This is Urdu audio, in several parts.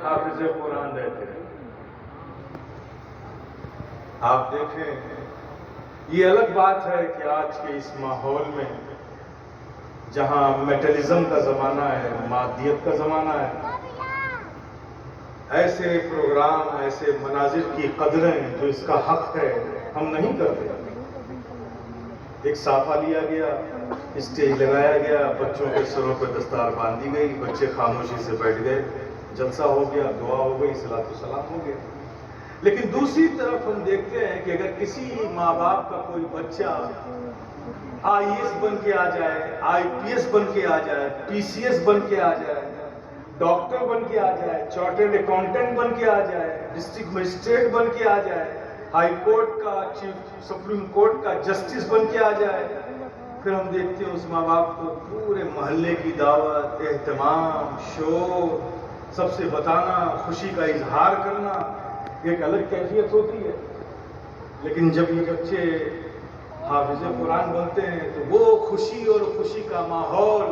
حافظ قرآن رہتے ہیں۔ آپ دیکھیں، یہ الگ بات ہے کہ آج کے اس ماحول میں جہاں میٹلزم کا زمانہ ہے، مادیت کا زمانہ ہے، ایسے پروگرام، ایسے مناظر کی قدریں جو اس کا حق ہے ہم نہیں کرتے۔ ایک صافہ لیا گیا، اسٹیج لگایا گیا، بچوں کے سروں پہ دستار باندھی گئی، بچے خاموشی سے بیٹھ گئے، جلسہ ہو گیا، دعا ہو گئی، صلاۃ و سلام ہو گیا۔ لیکن دوسری طرف ہم دیکھتے ہیں کہ اگر کسی ماں باپ کا کوئی بچہ IAS بن کے آ جائے، IPS بن کے آ جائے، PCS بن کے آ جائے، ڈاکٹر بن کے آ جائے، چارٹرڈ اکاؤنٹنٹ بن کے آ جائے، ڈسٹرکٹ مجسٹریٹ بن کے آ جائے، ہائی کورٹ کا، سپریم کورٹ کا جسٹس بن کے آ جائے، پھر ہم دیکھتے ہیں اس ماں باپ کو پورے محلے کی دعوت، اہتمام، شور، سب سے بتانا، خوشی کا اظہار کرنا، ایک الگ کیفیت ہوتی ہے۔ لیکن جب یہ بچے حافظ قرآن بنتے ہیں تو وہ خوشی اور خوشی کا ماحول،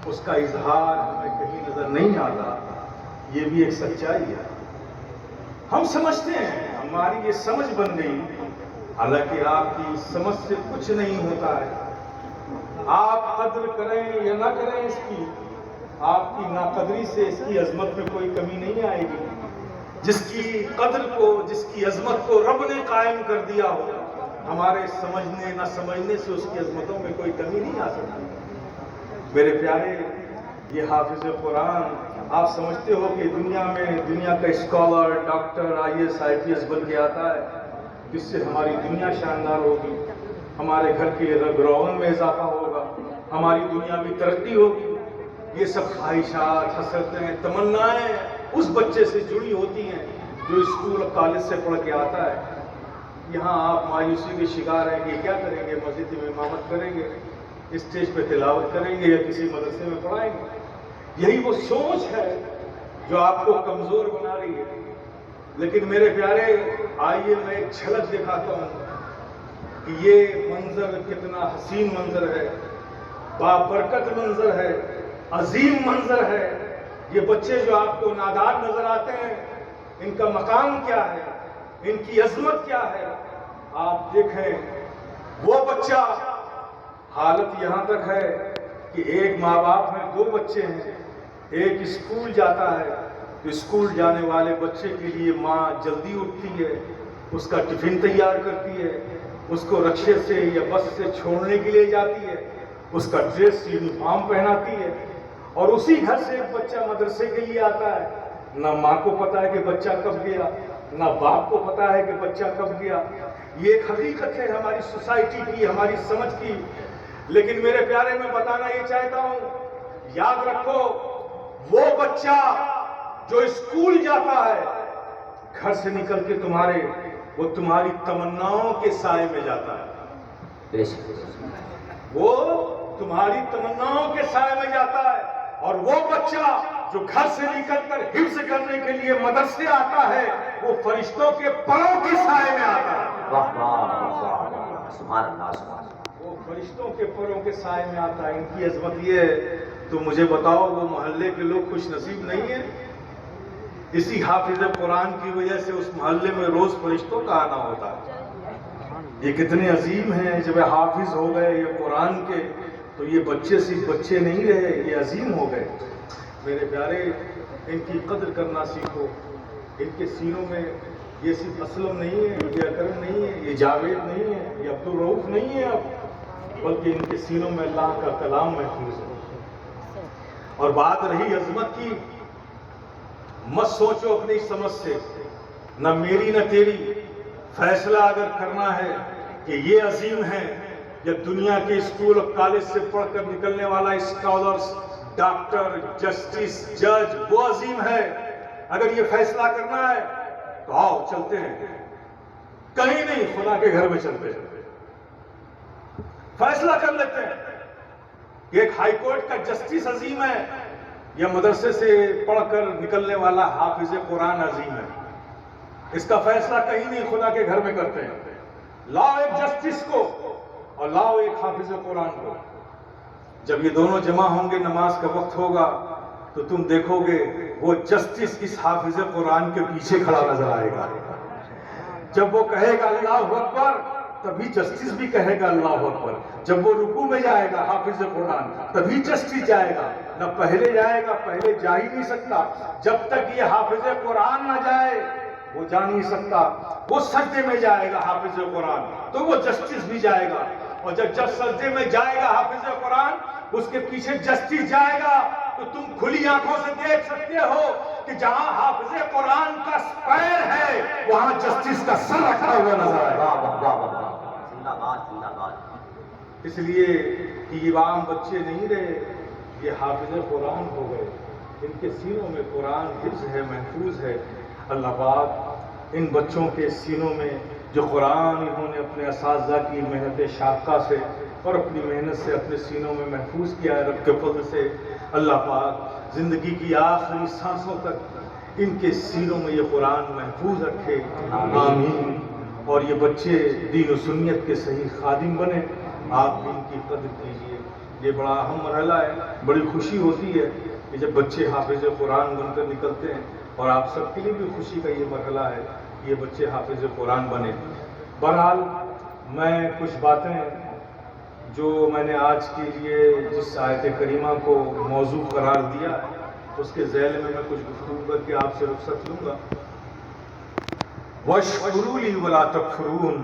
اس کا اظہار ہمیں کہیں نظر نہیں آتا۔ یہ بھی ایک سچائی ہے۔ ہم سمجھتے ہیں، ہماری یہ سمجھ بن گئی، حالانکہ آپ کی سمجھ سے کچھ نہیں ہوتا ہے۔ آپ قدر کریں یا نہ کریں اس کی، آپ کی ناقدری سے اس کی عظمت میں کوئی کمی نہیں آئے گی۔ جس کی قدر کو، جس کی عظمت کو رب نے قائم کر دیا ہو، ہمارے سمجھنے نہ سمجھنے سے اس کی عظمتوں میں کوئی کمی نہیں آ سکتی۔ میرے پیارے، یہ حافظ قرآن، آپ سمجھتے ہو کہ دنیا میں دنیا کا اسکالر، ڈاکٹر، IAS IPS بن کے آتا ہے، جس سے ہماری دنیا شاندار ہوگی، ہمارے گھر کے رگ روغن میں اضافہ ہوگا، ہماری دنیا بھی ترقی ہوگی۔ یہ سب خواہشات، حسرتیں، تمنائیں اس بچے سے جڑی ہوتی ہیں جو اسکول اور کالج سے پڑھ کے آتا ہے۔ یہاں آپ مایوسی کے شکار ہیں کہ کیا کریں گے، مسجد میں امامت کریں گے، اسٹیج پہ تلاوت کریں گے، یا کسی مدرسے میں پڑھائیں گے۔ یہی وہ سوچ ہے جو آپ کو کمزور بنا رہی ہے۔ لیکن میرے پیارے، آئیے میں ایک جھلک دکھاتا ہوں کہ یہ منظر کتنا حسین منظر ہے، بابرکت منظر ہے، عظیم منظر ہے۔ یہ بچے جو آپ کو نادار نظر آتے ہیں، ان کا مقام کیا ہے، ان کی عظمت کیا ہے۔ آپ دیکھیں، وہ بچہ، حالت یہاں تک ہے کہ ایک ماں باپ میں 2 بچے ہیں، ایک اسکول جاتا ہے تو اسکول جانے والے بچے کے لیے ماں جلدی اٹھتی ہے، اس کا ٹفن تیار کرتی ہے، اس کو رکشے سے یا بس سے چھوڑنے کے لیے جاتی ہے، اس کا ڈریس، یونیفارم پہناتی ہے، اور اسی گھر سے ایک بچہ مدرسے کے لیے آتا ہے۔ نہ ماں کو پتا ہے کہ بچہ کب گیا، نہ باپ کو پتا ہے کہ بچہ کب گیا۔ یہ ایک حقیقت ہے ہماری سوسائٹی کی، ہماری سمجھ کی۔ لیکن میرے پیارے، میں بتانا یہ چاہتا ہوں، یاد رکھو، وہ بچہ جو اسکول جاتا ہے، گھر سے نکل کے وہ تمہاری تمناؤں کے سائے میں جاتا ہے، وہ تمہاری تمناؤں کے سائے میں جاتا ہے۔ اور وہ بچہ جو گھر سے نکل کر حفظ کرنے کے لیے مدرسے آتا ہے، وہ فرشتوں کے پروں کے سائے میں آتا ہے۔ وہ فرشتوں کے پروں کے سائے میں آتا ہے۔ ان کی عظمت یہ ہے، تو مجھے بتاؤ، وہ محلے کے لوگ خوش نصیب نہیں ہیں؟ اسی حافظ قرآن کی وجہ سے اس محلے میں روز فرشتوں کا آنا ہوتا ہے۔ یہ کتنے عظیم ہیں، جب حافظ ہو گئے یہ قرآن کے، تو یہ بچے صرف بچے نہیں رہے، یہ عظیم ہو گئے۔ میرے پیارے، ان کی قدر کرنا سیکھو۔ ان کے سینوں میں یہ صرف اسلم نہیں ہے، یہ اکرم نہیں ہے، یہ جاوید نہیں ہے، یہ عبدالرؤف نہیں ہے اب، بلکہ ان کے سینوں میں اللہ کا کلام محفوظ ہے۔ اور بات رہی عظمت کی، مت سوچو اپنی سمجھ سے، نہ میری نہ تیری، فیصلہ اگر کرنا ہے کہ یہ عظیم ہے، یا دنیا کے اسکول اور کالج سے پڑھ کر نکلنے والا اسکالرز، ڈاکٹر، جسٹس، جج وہ عظیم ہے، اگر یہ فیصلہ کرنا ہے تو آؤ چلتے ہیں، کہیں نہیں، خدا کے گھر میں چلتے ہیں، فیصلہ کر لیتے ہیں کہ ایک ہائی کورٹ کا جسٹس عظیم ہے یا مدرسے سے پڑھ کر نکلنے والا حافظ قرآن عظیم ہے۔ اس کا فیصلہ کہیں نہیں، خدا کے گھر میں کرتے ہیں۔ لاؤ ایک جسٹس کو اور لاؤ ایک حافظ قرآن کو۔ جب یہ دونوں جمع ہوں گے، نماز کا وقت ہوگا، تو تم دیکھو گے وہ جسٹس اس حافظ قرآن کے پیچھے کھڑا نظر آئے گا. جب وہ کہے گا اللہ اکبر تبھی جسٹس بھی کہے گا اللہ اکبر. جب وہ رکوع میں جائے گا حافظ قرآن تبھی جسٹس جائے گا. نہ پہلے جائے گا، پہلے جا ہی نہیں سکتا. جب تک یہ حافظ قرآن نہ جائے وہ جا نہیں سکتا. وہ سجدے میں جائے گا حافظ قرآن تو وہ جسٹس بھی جائے گا. اور جب سجدے میں جائے گا حافظ قرآن اس کے پیچھے جسٹس جائے گا تو تم کھلی آنکھوں سے دیکھ سکتے ہو کہ جہاں حافظ قرآن کا پیر ہے وہاں جسٹس کا سر رکھا ہوا نظر آئے گا. اس لیے کہ یہ عام بچے نہیں رہے، یہ حافظ قرآن ہو گئے. ان کے سینوں میں قرآن حفظ ہے، محفوظ ہے. اللہ پاک ان بچوں کے سینوں میں جو قرآن انہوں نے اپنے اساتذہ کی محنت شاقہ سے اور اپنی محنت سے اپنے سینوں میں محفوظ کیا ہے رب کے فضل سے، اللہ پاک زندگی کی آخری سانسوں تک ان کے سینوں میں یہ قرآن محفوظ رکھے. آمین. اور یہ بچے دین و سنت کے صحیح خادم بنے. آپ بھی ان کی قدر کیجیے. یہ بڑا اہم مرحلہ ہے. بڑی خوشی ہوتی ہے کہ جب بچے حافظ قرآن بن کر نکلتے ہیں، اور آپ سب کے لیے بھی خوشی کا یہ مرحلہ ہے یہ بچے حافظ قرآن بنے. بہرحال میں کچھ باتیں جو میں نے آج کے لیے جس آیت کریمہ کو موضوع قرار دیا اس کے ذیل میں کچھ گفتگو کر کے آپ سے رخصت لوں گا. وَاشْكُرُوا لِي وَلَا تَكْفُرُونَ.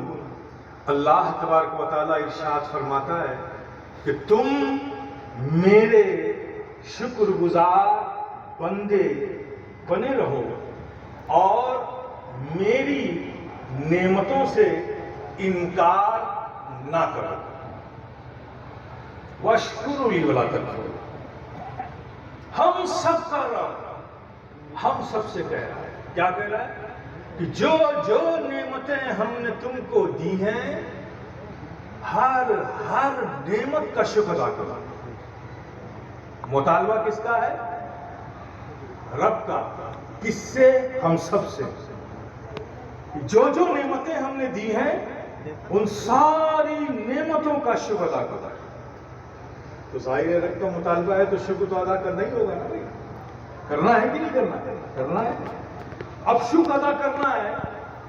اللہ تبارک و تعالیٰ ارشاد فرماتا ہے کہ تم میرے شکر گزار بندے بنے رہو اور میری نعمتوں سے انکار نہ کرو. وَاشْكُرُوا لِي وَلَا تَكْفُرُونَ. ہم سب کا رب ہم سب سے کہہ رہا ہے. کیا کہہ رہا ہے؟ کہ جو جو نعمتیں ہم نے تم کو دی ہیں ہر نعمت کا شکر ادا کرو. مطالبہ کس کا ہے؟ رب کا. کس سے؟ ہم سب سے. جو نعمتیں ہم نے دی ہیں ان ساری نعمتوں کا شکر ادا کرو. تو ظاہر رب کا مطالبہ ہے تو شکر تو ادا کرنا ہی ہوگا نا. کرنا ہے کہ نہیں کرنا؟ کرنا ہے. اب شکر ادا کرنا ہے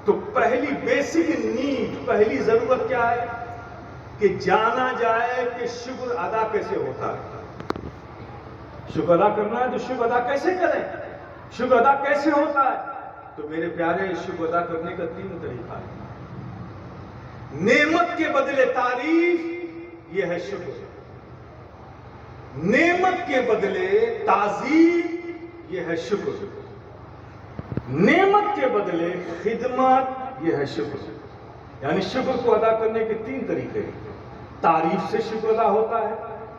تو پہلی بیسک نیڈ، پہلی ضرورت کیا ہے؟ کہ جانا جائے کہ شکر ادا کیسے ہوتا ہے. شکر ادا کرنا ہے تو شکر ادا کیسے کریں؟ شکر ادا کیسے ہوتا ہے؟ تو میرے پیارے شکر ادا کرنے کا 3 طریقہ ہے. نعمت کے بدلے تعریف یہ ہے شکر. نعمت کے بدلے تعظیم یہ ہے شکر. نعمت کے بدلے خدمت یہ ہے شکر. یعنی شکر کو ادا کرنے کے 3 طریقے. تعریف سے شکر ادا ہوتا ہے،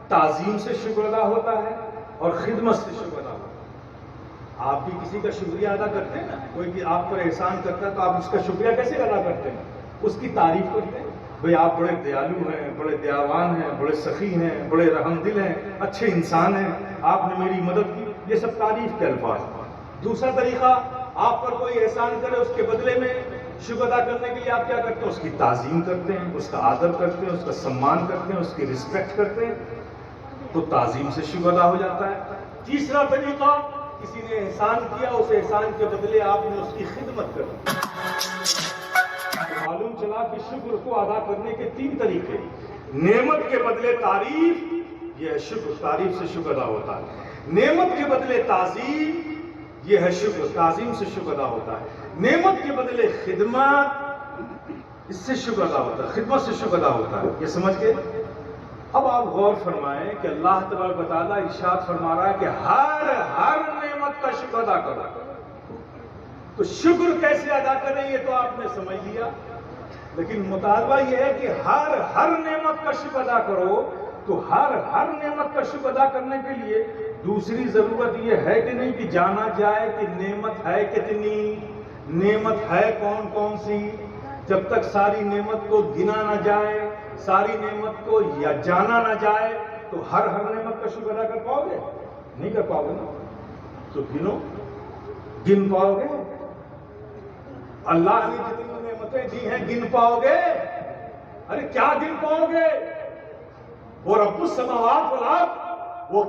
تعظیم سے شکر ادا ہوتا ہے اور خدمت سے شکر ادا ہوتا ہے. آپ بھی کسی کا شکریہ ادا کرتے ہیں نا. کوئی بھی آپ پر احسان کرتا ہے تو آپ اس کا شکریہ کیسے ادا کرتے ہیں؟ اس کی تعریف کرتے ہیں. بھئی آپ بڑے دیالو ہیں، بڑے دیاوان ہیں، بڑے سخی ہیں، بڑے رحم دل ہیں، اچھے انسان ہیں، آپ نے میری مدد کی. یہ سب تعریف کے الفاظ. دوسرا طریقہ، آپ پر کوئی احسان کرے اس کے بدلے میں شکر ادا کرنے کے لیے آپ کیا کرتے ہیں؟ اس کی تعظیم کرتے ہیں، اس کا آدر کرتے ہیں، اس کا سمان کرتے ہیں، اس کی رسپیکٹ کرتے ہیں. تو تعظیم سے شکر ادا ہو جاتا ہے. تیسرا طریقہ، کسی نے احسان کیا اس احسان کے بدلے آپ نے اس کی خدمت کر. معلوم چلا کہ شکر کو ادا کرنے کے 3 طریقے. نعمت کے بدلے تعریف یہ ہے شکر. تعریف سے شکر ادا ہوتا ہے. نعمت کے بدلے تعظیم یہ ہے شکر. تعظیم سے شکر ادا ہوتا ہے. نعمت کے بدلے خدمت، اس سے شکر ادا ہوتا ہے، خدمت سے شکر ادا ہوتا ہے. یہ سمجھ گئے؟ اب آپ غور فرمائیں کہ اللہ تبارک و تعالیٰ ارشاد فرما رہا ہے کہ ہر نعمت کا شکر ادا کرو. تو شکر کیسے ادا کریں یہ تو آپ نے سمجھ لیا. لیکن مطالبہ یہ ہے کہ ہر نعمت کا شکر ادا کرو. تو ہر نعمت کا شکر ادا کرنے کے لیے دوسری ضرورت یہ ہے کہ نہیں کہ جانا جائے کہ نعمت ہے کتنی، نعمت ہے کون کون سی. جب تک ساری نعمت کو گنا نہ جائے، ساری نعمت کو یا جانا نہ جائے تو ہر نعمت کا شکر ادا کر پاؤ گے؟ نہیں کر پاؤ گے نا. تو گن پاؤ گے؟ اللہ نے جتنی نعمتیں دی ہیں گن پاؤ گے؟ ارے کیا گن پاؤ گے؟ وہ رب السماوات والارض، وہ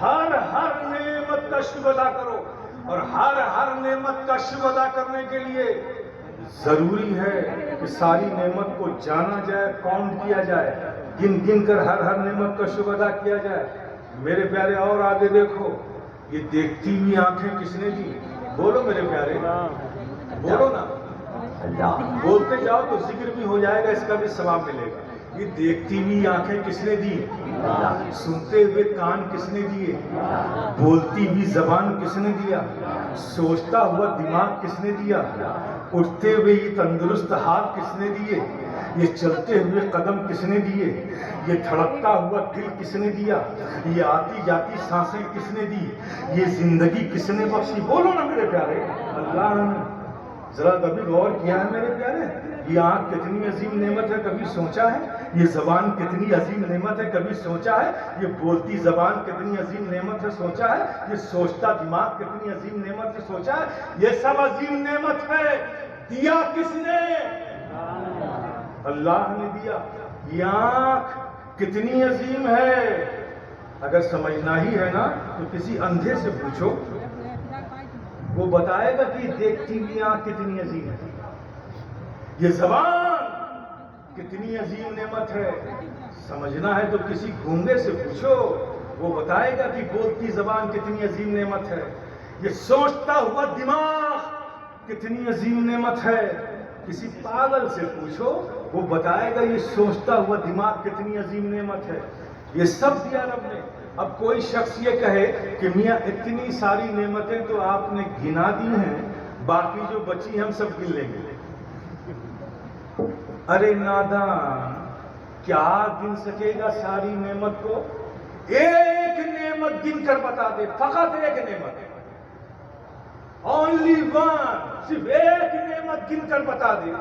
ہر نعمت کا شکر ادا کرو، اور ہر نعمت کا شکر ادا کرنے کے لیے ضروری ہے کہ ساری نعمت کو جانا جائے، کاؤنٹ کیا جائے، گن گن کر ہر نعمت کا شکر ادا کیا جائے۔ میرے پیارے اور آگے دیکھو، یہ دیکھتی ہوئی آنکھیں کس نے دی؟ بولو میرے پیارے، بولو نا، بولتے جاؤ تو ذکر بھی ہو جائے گا، اس کا بھی ثواب ملے گا۔ یہ دیکھتی ہوئی آنکھیں کس نے دی؟ سنتے ہوئے کان کس نے دیے؟ بولتی ہوئی زبان کس نے دیا؟ سوچتا ہوا دماغ کس نے دیا؟ اٹھتے ہوئے یہ تندرست ہاتھ کس نے دیے؟ یہ چلتے ہوئے قدم کس نے دیے؟ یہ دھڑکتا ہوا دل کس نے دیا؟ یہ آتی جاتی سانسیں کس نے دی؟ یہ زندگی کس نے بخشی؟ بولو نا میرے پیارے، اللہ نے۔ ذرا کبھی غور کیا ہے میرے پیارے؟ یہ آنکھ کتنی عظیم نعمت ہے، کبھی سوچا ہے؟ یہ زبان کتنی عظیم نعمت ہے، کبھی سوچا ہے؟ یہ بولتی زبان کتنی عظیم نعمت ہے، سوچا ہے؟ یہ سوچتا دماغ کتنی عظیم نعمت ہے، سوچا ہے؟ یہ سب عظیم نعمت ہے، دیا کس نے؟ اللہ نے دیا۔ یہ آنکھ کتنی عظیم ہے، اگر سمجھنا ہی ہے نا تو کسی اندھے سے پوچھو، وہ بتائے گا کہ دیکھتی ہوئی آنکھ کتنی عظیم ہے۔ یہ زبان کتنی عظیم نعمت ہے، سمجھنا ہے تو کسی گونگے سے پوچھو، وہ بتائے گا کہ بولتی زبان کتنی عظیم نعمت ہے۔ یہ سوچتا ہوا دماغ کتنی عظیم نعمت ہے، کسی پاگل سے پوچھو، وہ بتائے گا یہ سوچتا ہوا دماغ کتنی عظیم نعمت ہے۔ یہ سب دیا رب نے۔ اب کوئی شخص یہ کہے کہ میاں اتنی ساری نعمتیں تو آپ نے گنا دی ہیں، باقی جو بچی ہم سب گن لیں گے۔ ارے نادان، کیا گن سکے گا ساری نعمت کو؟ ایک نعمت گن کر بتا دے، فقط ایک نعمت، اونلی ون، صرف ایک نعمت گن کر بتا دے۔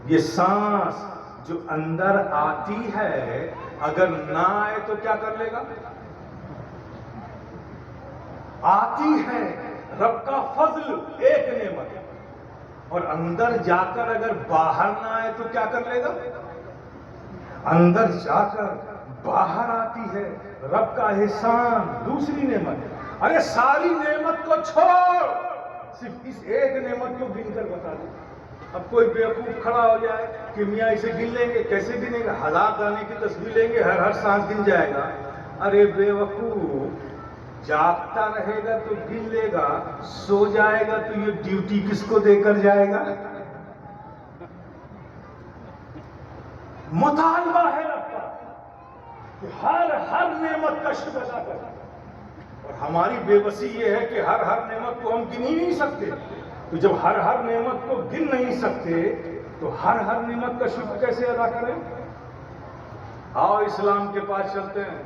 یہ سانس جو اندر آتی ہے، اگر نہ آئے تو کیا کر لے گا؟ آتی ہے، رب کا فضل ایک نعمت، اور اندر جا کر اگر باہر نہ آئے تو کیا کر لے گا؟ اندر جا کر باہر آتی ہے، رب کا احسان دوسری نعمت۔ ارے ساری نعمت کو چھوڑ، صرف اس ایک نعمت کو گن کر بتا دے۔ اب کوئی بیوقوف کھڑا ہو جائے کہ میاں اسے گن لیں گے، کیسے گنے گا؟ 1000 دانے کی تسبیح لیں گے، ہر سانس گن جائے گا۔ ارے بیوقوف، جاگتا رہے گا تو گن لے گا، سو جائے گا تو یہ ڈیوٹی کس کو دے کر جائے گا؟ مطالبہ ہے رب کا کہ ہر نعمت کا شکر ادا کریں، اور ہماری بے بسی یہ ہے کہ ہر نعمت کو ہم گن ہی نہیں سکتے۔ تو جب ہر نعمت کو گن نہیں سکتے تو ہر نعمت کا شکر کیسے ادا کریں؟ آؤ اسلام کے پاس چلتے ہیں۔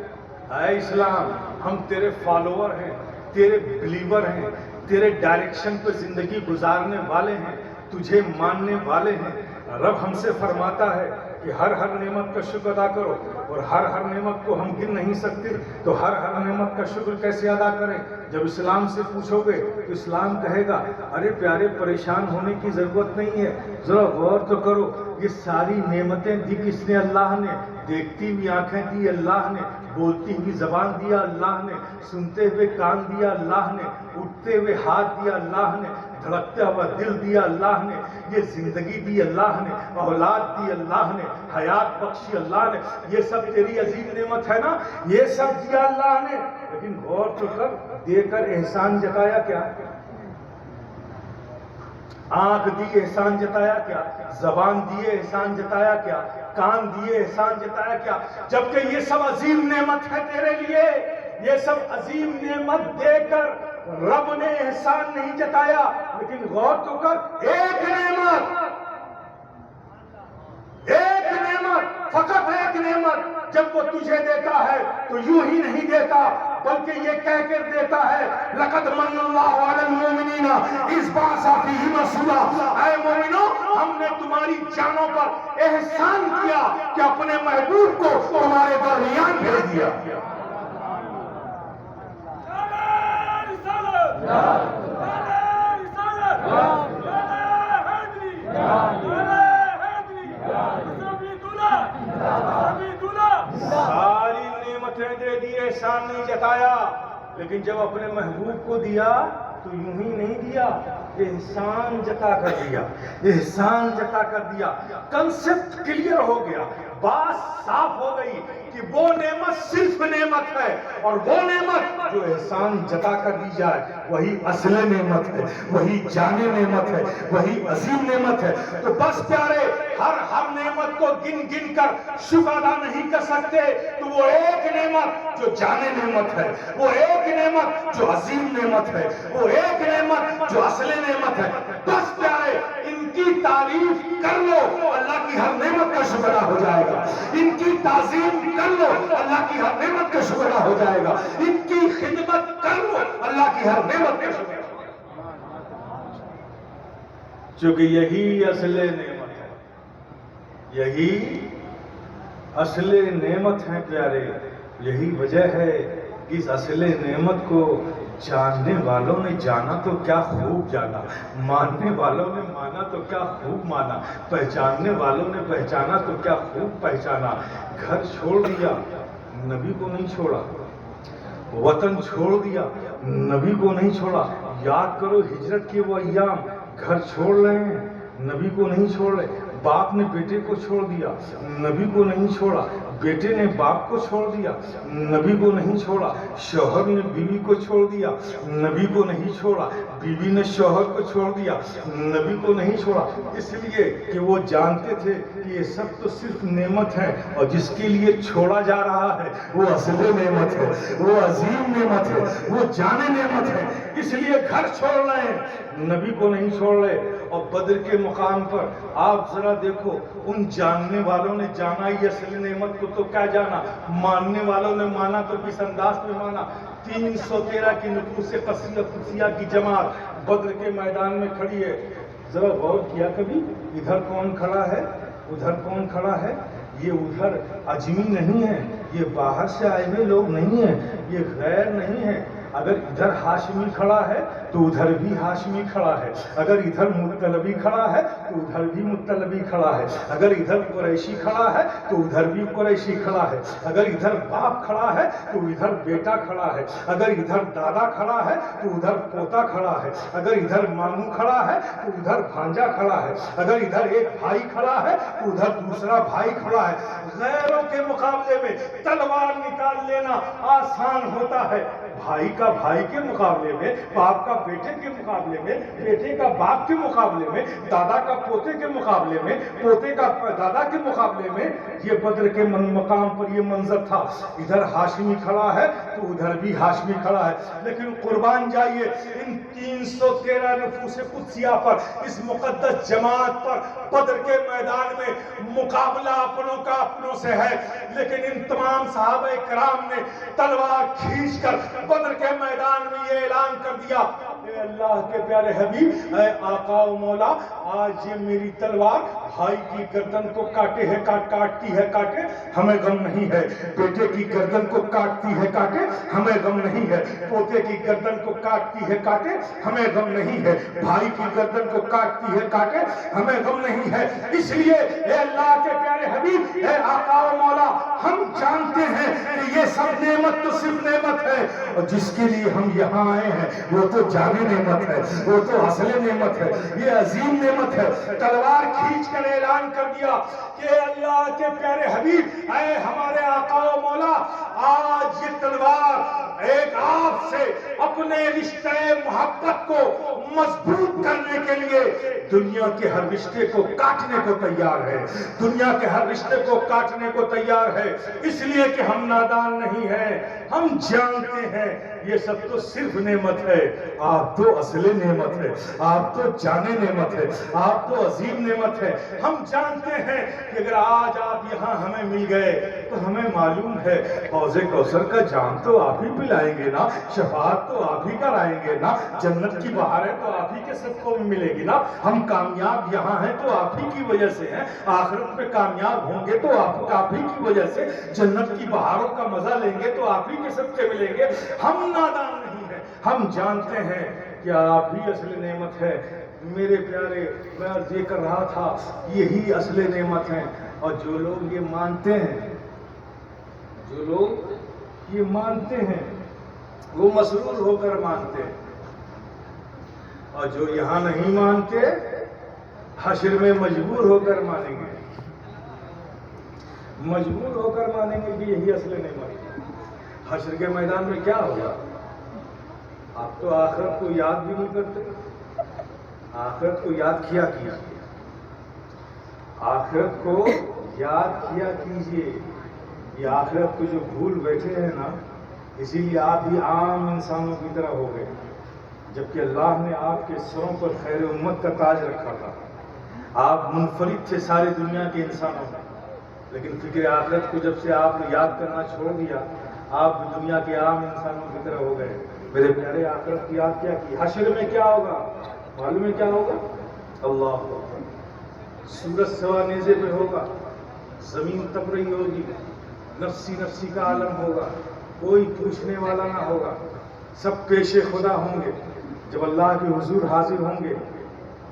اے اسلام، ہم تیرے فالوور ہیں، تیرے بلیور ہیں، تیرے ڈائریکشن پہ زندگی گزارنے والے ہیں، تجھے ماننے والے ہیں۔ رب ہم سے فرماتا ہے کہ ہر نعمت کا شکر ادا کرو، اور ہر نعمت کو ہم گن نہیں سکتے تو ہر نعمت کا شکر کیسے ادا کریں؟ جب اسلام سے پوچھو گے تو اسلام کہے گا ارے پیارے، پریشان ہونے کی ضرورت نہیں ہے، ذرا غور تو کرو، یہ ساری نعمتیں دی کس نے؟ اللہ نے۔ دیکھتی ہوئی آنکھیں دی اللہ نے، بولتی ہوئی زبان دیا اللہ نے، سنتے ہوئے کان دیا اللہ نے، اٹھتے ہوئے ہاتھ دیا اللہ نے، دھڑکتا ہوا دل دیا اللہ نے، یہ زندگی دی اللہ نے، اولاد دی اللہ نے، حیات بخشی اللہ نے۔ یہ سب تیری عظیم نعمت ہے نا، یہ سب دیا اللہ نے، لیکن غور تو کر، دے کر احسان جتایا کیا؟ آنکھ دی احسان جتایا کیا؟ زبان دیے احسان جتایا کیا؟ کان دیے احسان جتایا کیا؟ جبکہ یہ سب عظیم نعمت ہے تیرے لیے، یہ سب عظیم نعمت دے کر رب نے احسان نہیں جتایا۔ لیکن غور تو کر، ایک نعمت، فقط ایک نعمت، جب وہ تجھے دیتا ہے تو یوں ہی نہیں دیتا، بلکہ یہ کہہ کر دیتا ہے لَقَدْ مَنَّ اللَّهُ عَلَى الْمُؤْمِنِينَ إِذْ بَعَثَ فِيهِمْ رَسُولًا۔ اے مومنو، ہم نے تمہاری جانوں پر احسان کیا کہ اپنے محبوب کو تمہارے درمیان بھیج دیا۔ ساری نعمتیں دے دی، احسان نہیں جتایا۔ لیکن جب اپنے محبوب کو دیا تو یوں ہی نہیں دیا، احسان جتا کر دیا، احسان جتا کر دیا۔ کنسپٹ کلیئر ہو گیا، بات صاف ہو گئی کہ وہ نعمت صرف نعمت ہے، اور وہ نعمت جو احسان جتا کر دی جائے وہی اصل نعمت ہے، وہی جانے نعمت ہے، وہی عظیم نعمت ہے۔ تو بس پیارے، ہر نعمت کو گن گن کر شکر ادا نہیں کر سکتے، تو وہ ایک نعمت جو جانے نعمت ہے، وہ ایک نعمت جو عظیم نعمت ہے، وہ ایک نعمت جو اصل نعمت ہے، بس پیارے ان کی تعریف کر لو، اللہ کی ہر نعمت کا شکر ادا ہو جائے گا۔ ان کی تعظیم کر لو، اللہ کی ہر نعمت کا شکر ادا ہو جائے گا۔ ان کی خدمت کر لو، اللہ کی ہر نعمت کا شکر ادا ہو جائے گا۔ چونکہ یہی اصل نعمت ہے، یہی اصل نعمت ہے پیارے۔ یہی وجہ ہے کہ اس اصل نعمت کو جاننے والوں نے جانا تو کیا خوب جانا، ماننے والوں نے مانا تو کیا خوب مانا، پہچاننے والوں نے پہچانا تو کیا خوب پہچانا۔ گھر چھوڑ دیا، نبی کو نہیں چھوڑا، وطن چھوڑ دیا، نبی کو نہیں چھوڑا۔ یاد کرو ہجرت کے وہ ایام، گھر چھوڑ رہے ہیں، نبی کو نہیں چھوڑ رہے۔ باپ نے بیٹے کو چھوڑ دیا، نبی کو نہیں چھوڑا۔ بیٹے نے باپ کو چھوڑ دیا، نبی کو نہیں چھوڑا۔ شوہر نے بیوی کو چھوڑ دیا، نبی کو نہیں چھوڑا۔ بیوی نے شوہر کو چھوڑ دیا، نبی کو نہیں چھوڑا۔ اس لیے کہ وہ جانتے تھے کہ یہ سب تو صرف نعمت ہے، اور جس کے لیے چھوڑا جا رہا ہے وہ اصل نعمت ہے، وہ عظیم نعمت ہے، وہ جانے نعمت ہے۔ اس لیے گھر چھوڑ رہے ہیں، نبی کو نہیں چھوڑ رہے۔ اور بدر کے مقام پر آپ ذرا دیکھو، ان جاننے والوں نے جانا ہی اصل نعمت کو تو کیا جانا، ماننے والوں نے مانا تو کس انداز میں مانا۔ 313 کی نفوس قدسیہ کی جماعت بدر کے میدان میں کھڑی ہے۔ ذرا غور کیا کبھی، ادھر کون کھڑا ہے، ادھر کون کھڑا ہے؟ یہ ادھر اجمی نہیں ہے، یہ باہر سے آئے ہوئے لوگ نہیں ہیں، یہ غیر نہیں ہے۔ اگر ادھر ہاشمی کھڑا ہے تو ادھر بھی ہاشمی کھڑا ہے، اگر ادھر مطلبی کھڑا ہے تو ادھر بھی مطلبی کھڑا ہے، اگر ادھر قریشی کھڑا ہے تو ادھر بھی قریشی کھڑا ہے، اگر ادھر باپ کھڑا ہے تو ادھر بیٹا کھڑا ہے، اگر ادھر دادا کھڑا ہے تو ادھر پوتا کھڑا ہے، اگر ادھر ماموں کھڑا ہے تو ادھر بھانجا کھڑا ہے، اگر ادھر ایک بھائی کھڑا ہے تو ادھر دوسرا بھائی کھڑا ہے۔ غیروں کے مقابلے میں تلوار نکال لینا آسان ہوتا ہے، بھائی کا بھائی کے مقابلے میں، باپ کا بیٹے کے مقابلے میں، بیٹے کا باپ کے مقابلے میں، دادا کا پوتے کے مقابلے میں، پوتے کا دادا کے مقابلے میں، یہ بدر کے مقام پر یہ منظر تھا۔ ادھر ہاشمی کھڑا ہے تو ادھر بھی ہاشمی کھڑا ہے۔ لیکن قربان جائیے ان 313 نفوس قدسیہ پر، اس مقدس جماعت پر بدر کے میدان میں مقابلہ اپنوں کا اپنوں سے ہے، لیکن ان تمام صحابہ کرام نے تلوار کھینچ کر بدر کے میدان میں یہ اعلان کر دیا، اے اللہ کے پیارے حبیب، اے آقا و مولا، آج یہ میری تلوار بھائی کی گردن کو کاٹے ہے کاٹتی ہے کاٹے، ہمیں غم نہیں ہے، بیٹے کی گردن کو کاٹتی ہے کاٹے، ہمیں غم نہیں ہے، پوتے کی گردن کو کاٹتی ہے کاٹے، ہمیں غم نہیں ہے، بھائی کی گردن کو کاٹتی ہے کاٹے، ہمیں غم نہیں ہے۔ اس لیے اے اللہ کے پیارے حبیب، اے آقا و مولا، ہم جانتے ہیں کہ یہ سب نعمت تو صرف نعمت ہے، اور جس کے لیے ہم یہاں آئے ہیں وہ تو جانے نعمت ہے، وہ تو اصل نعمت ہے، یہ عظیم نعمت ہے۔ تلوار کھینچ کر اعلان کر دیا کہ اللہ کے پیارے حبیب، اے ہمارے آقا و مولا، آج یہ تلوار ایک آپ سے اپنے رشتہ محبت کو مضبوط کرنے کے لیے دنیا کے ہر رشتے کو کاٹنے کو تیار ہے، دنیا کے ہر رشتے کو کاٹنے کو تیار ہے۔ اس لیے کہ ہم نادان نہیں ہیں، ہم جانتے ہیں یہ سب تو صرف نعمت ہے، آپ تو اصل نعمت ہے، آپ تو جانے نعمت ہے، آپ تو عظیم نعمت ہے۔ ہم جانتے ہیں کہ اگر آج آپ یہاں ہمیں مل گئے تو ہمیں معلوم ہے حوض کوثر کا جام تو آپ ہی پلائیں گے نا، شفاعت تو آپ ہی کرائیں گے نا، جنت کی بہاریں تو آپ ہی کے صدقوں میں ملے گی نا، ہم کامیاب یہاں ہیں تو آپ ہی کی وجہ سے ہیں، آخرت میں کامیاب ہوں گے تو آپ ہی کی وجہ سے، جنت کی بہاروں کا مزہ لیں گے تو آپ ہی کے صدقے ملیں گے۔ ہم نادان نہیں ہیں، ہم جانتے ہیں کہ آپ ہی اصل نعمت ہے۔ میرے پیارے، میں عرض یہ کر رہا تھا، یہی اصل نعمت ہے، اور جو لوگ یہ مانتے ہیں، جو لوگ یہ مانتے ہیں وہ مسرور ہو کر مانتے ہیں، اور جو یہاں نہیں مانتے حشر میں مجبور ہو کر مانیں گے. مجبور ہو کر مانیں گے کہ یہی اصل نعمت. حشر کے میدان میں کیا ہوگا؟ آپ تو آخرت کو یاد بھی نہیں کرتے. آخرت کو یاد کیا کیجیے، آخرت کو یاد کیا کیجیے. یہ آخرت کو جو بھول بیٹھے ہیں نا، اسی لیے آپ بھی عام انسانوں کی طرح ہو گئے، جبکہ اللہ نے آپ کے سروں پر خیر امت کا تاج رکھا تھا. آپ منفرد تھے ساری دنیا کے انسانوں میں، لیکن فکر آخرت کو جب سے آپ نے یاد کرنا چھوڑ دیا، آپ بھی دنیا کے عام انسانوں کی طرح ہو گئے. میرے پیارے، آخرت کی یاد کیا کی. حشر میں کیا ہوگا؟ معلوم ہے کیا ہوگا؟ اللہ اکبر. سورج سوا نیزے پہ ہوگا، زمین تپ رہی ہوگی، نفسی نفسی کا عالم ہوگا، کوئی پوچھنے والا نہ ہوگا، سب پیش خدا ہوں گے. جب اللہ کے حضور حاضر ہوں گے،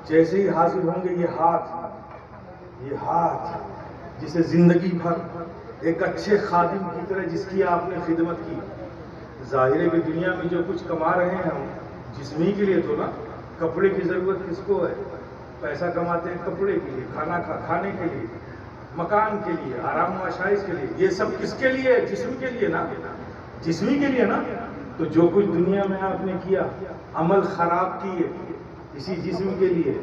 جیسے ہی حاضر ہوں گے، یہ ہاتھ جسے زندگی بھر ایک اچھے خادم کی طرح جس کی آپ نے خدمت کی. ظاہر ہے کہ دنیا میں جو کچھ کما رہے ہیں ہم جسمی کے لیے تو نا. کپڑے کی ضرورت کس کو ہے؟ پیسہ کماتے ہیں کپڑے کے لیے، کھانے کے لیے، مکان کے لیے، آرام و آشائش کے لیے. یہ سب کس کے لیے؟ جسم کے لیے نا، جسمی کے لیے نا. تو جو کچھ دنیا میں آپ نے کیا، عمل خراب کیے اسی جسم کے لیے،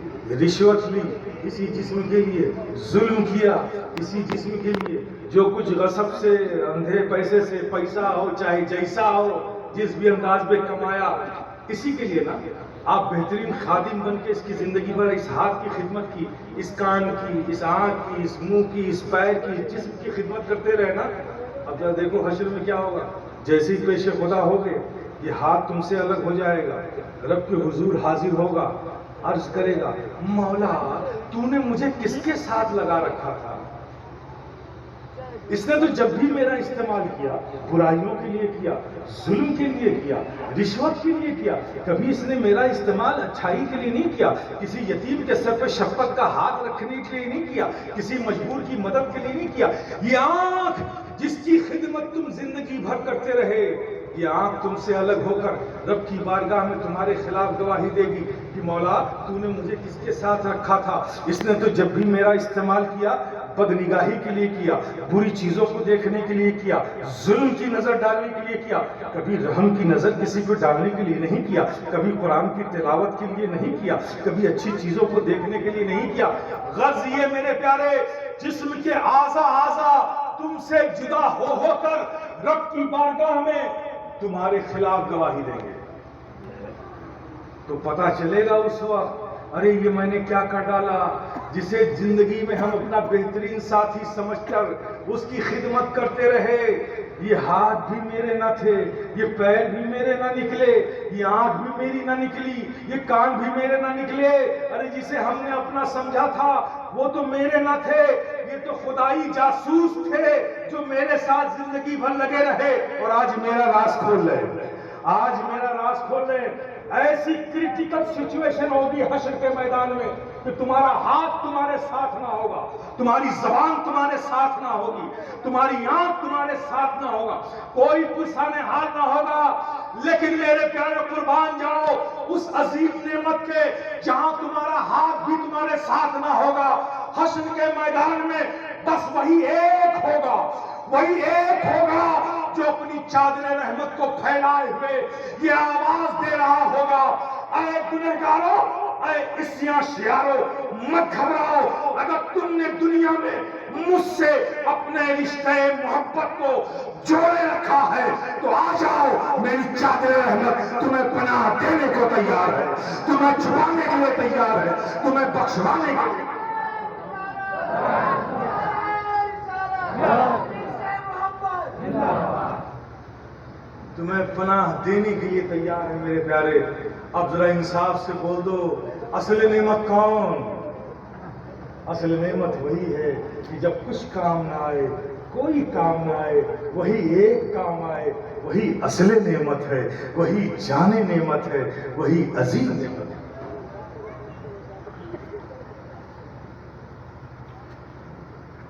رشوت لی اسی جسم کے لیے، ظلم کیا اسی جسم کے لیے، جو کچھ غصب سے، اندھے پیسے سے، پیسہ ہو چاہے جیسا ہو، جس بھی انداز میں کمایا، اسی کے لیے نا. آپ بہترین خادم بن کے اس کی زندگی بھر اس ہاتھ کی خدمت کی، اس کان کی، اس آنکھ کی، اس منہ کی، اس پیر کی، اس جسم کی خدمت کرتے رہے نا. اب ذرا دیکھو حشر میں کیا ہوگا. جیسے ہی پیش خدا ہوگے، یہ ہاتھ تم سے الگ ہو جائے گا، رب کے حضور حاضر ہوگا، عرض کرے گا، مولا تو نے مجھے کس کے ساتھ لگا رکھا تھا؟ اس نے تو جب بھی میرا استعمال کیا، برائیوں کے لیے کیا، ظلم کے لیے کیا، رشوت کے لیے کیا. کبھی اس نے میرا استعمال اچھائی کے لیے نہیں کیا، کسی یتیم کے سر پہ شفقت کا ہاتھ رکھنے کے لیے نہیں کیا، کسی مجبور کی مدد کے لیے نہیں کیا. یہ آنکھ جس کی خدمت تم زندگی بھر کرتے رہے، یہ آنکھ تم سے الگ ہو کر رب کی بارگاہ میں تمہارے خلاف گواہی دے گی کہ مولا تو نے مجھے کس کے ساتھ رکھا تھا. اس نے تو جب بھی میرا استعمال کیا، بدنگاہی کے لیے کیا، بری چیزوں کو دیکھنے کے لیے کیا، ظلم کی نظر ڈالنے کے لیے کیا، کبھی رحم کی نظر کسی کو ڈالنے کے لیے نہیں کیا، کبھی قرآن کی تلاوت کے لیے نہیں کیا، کبھی اچھی چیزوں کو دیکھنے کے لیے نہیں کیا. غرض یہ میرے پیارے، جسم کے اعضا تم سے جدا ہو کر رب کی بارگاہ میں تمہارے خلاف گواہی دیں گے. تو پتا چلے گا اس وقت، ارے یہ میں نے کیا کر ڈالا. جسے زندگی میں ہم اپنا بہترین ساتھی سمجھ کر اس کی خدمت کرتے رہے، یہ ہاتھ بھی میرے نہ تھے، یہ پیر بھی میرے نہ نکلے، یہ آنکھ بھی میری نہ نکلی، یہ کان بھی میرے نہ نکلے. ارے جسے ہم نے اپنا سمجھا تھا وہ تو میرے نہ تھے، یہ تو خدائی جاسوس تھے جو میرے ساتھ زندگی بھر لگے رہے. اور آج میرا راز کھول رہے، آج میرا راز کھول رہے. ایسی کریٹیکل سچویشن ہوگی حشر کے میدان میں کہ تمہارا ہاتھ تمہارے ساتھ نہ ہوگا، تمہاری زبان تمہارے ساتھ نہ ہوگی، تمہاری آنکھ تمہارے ساتھ نہ ہوگا، کوئی پرسان حال نہ ہوگا. لیکن میرے پیارے قربان جاؤ اس عظیم نعمت کے جہاں تمہارا ہاتھ بھی تمہارے ساتھ نہ ہوگا. حشر کے میدان میں بس وہی ایک ہوگا، وہی ایک ہوگا جو اپنی چادر رحمت کو پھیلائے ہوئے یہ آواز دے رہا ہوگا، اے گنہگارو، اے عصیاں شیارو، مت گھبراؤ. اگر تم نے دنیا میں مجھ سے اپنے رشتے محبت کو جوڑے رکھا ہے تو آ جاؤ، میری چادر رحمت تمہیں پناہ دینے کو تیار ہے، تمہیں چھپانے کے لیے تیار ہے، تمہیں بخشوانے کے لیے. تمہیں پناہ دینے کے لیے تیار ہے میرے پیارے. اب ذرا انصاف سے بول دو، اصل نعمت کون؟ اصل نعمت وہی ہے کہ جب کچھ کام نہ آئے، کوئی کام نہ آئے، وہی ایک کام آئے. وہی اصل نعمت ہے، وہی جان نعمت ہے، وہی عظیم نعمت ہے.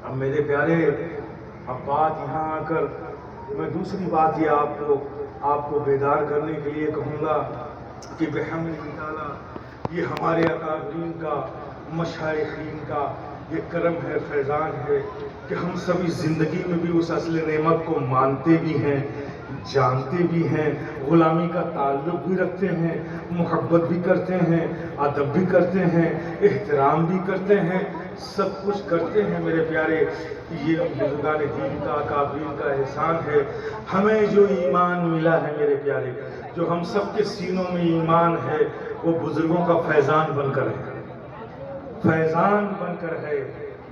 اب میرے پیارے، اب بات یہاں آ کر میں دوسری بات یہ آپ کو آپ کو بیدار کرنے کے لیے کہوں گا کہ بحمد تعالی یہ ہمارے اکابرین کا، مشائخین کا یہ کرم ہے، فیضان ہے کہ ہم سبھی زندگی میں بھی اس اصل نعمت کو مانتے بھی ہیں، جانتے بھی ہیں، غلامی کا تعلق بھی رکھتے ہیں، محبت بھی کرتے ہیں، ادب بھی کرتے ہیں، احترام بھی کرتے ہیں، سب کچھ کرتے ہیں میرے پیارے۔ یہ بزرگان دین کا، اکابرین کا احسان ہے۔ ہمیں جو ایمان ملا ہے میرے پیارے، جو ہم سب کے سینوں میں ایمان ہے، وہ بزرگوں کا فیضان بن کر ہے، فیضان بن کر ہے۔